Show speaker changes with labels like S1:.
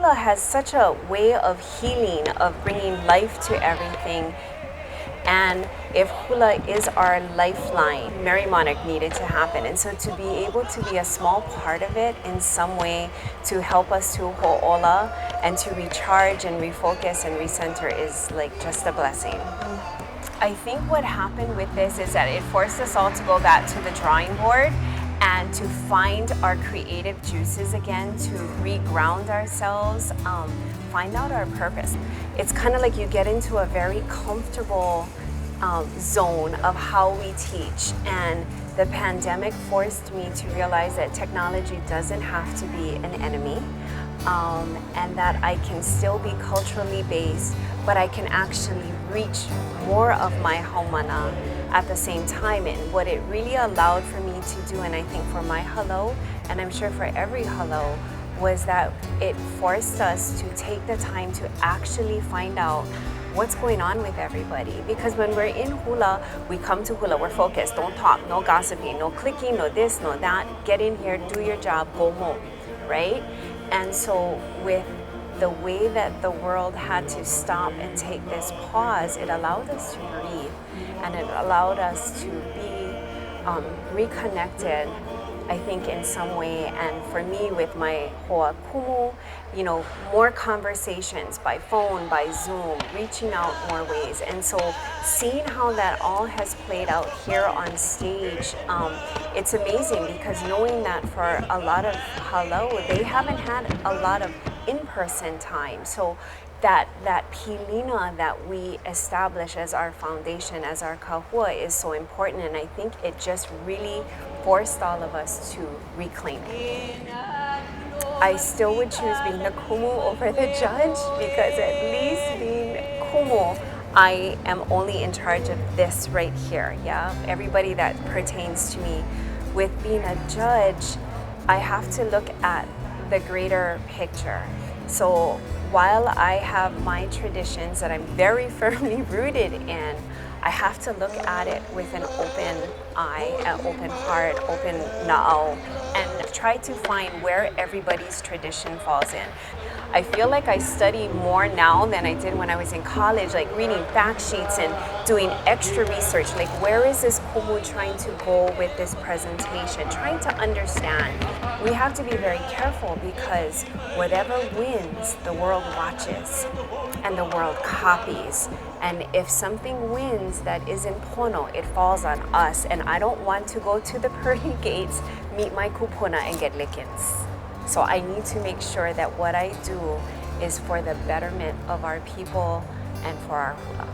S1: hula has such a way of healing, of bringing life to everything. And if hula is our lifeline, Merrie Monarch needed to happen. And so to be able to be a small part of it in some way to help us to ho'ola and to recharge and refocus and recenter is like just a blessing. I think what happened with this is that it forced us all to go back to the drawing board and to find our creative juices again, to reground ourselves, find out our purpose. It's kind of like you get into a very comfortable zone of how we teach, and the pandemic forced me to realize that technology doesn't have to be an enemy, and that I can still be culturally based, but I can actually reach more of my haumana at the same time. And what it really allowed for me to do, and I think for my hello, and I'm sure for every hello, was that it forced us to take the time to actually find out what's going on with everybody. Because when we're in hula, we come to hula, we're focused, don't talk, no gossiping, no clicking, no this, no that, get in here, do your job, go home, right? And so with the way that the world had to stop and take this pause, it allowed us to breathe, and it allowed us to be reconnected, I think, in some way. And for me, with my hoa kumu, you know, more conversations by phone, by Zoom, reaching out more ways. And so seeing how that all has played out here on stage, it's amazing, because knowing that for a lot of halau, they haven't had a lot of in-person time. So that pilina that we establish as our foundation, as our kahua, is so important. And I think it just really forced all of us to reclaim it. I still would choose being the kumu over the judge, because at least being kumu, I am only in charge of this right here, yeah? Everybody that pertains to me. With being a judge, I have to look at the greater picture. So while I have my traditions that I'm very firmly rooted in, I have to look at it with an open eye, an open heart, open na'au, and try to find where everybody's tradition falls in. I feel like I study more now than I did when I was in college, like reading fact sheets and doing extra research, like where is this kumu trying to go with this presentation, trying to understand. We have to be very careful, because whatever wins, the world watches and the world copies. And if something wins that is in pono, it falls on us. And I don't want to go to the pearly gates, meet my kupuna, and get lickings. So I need to make sure that what I do is for the betterment of our people and for our hula.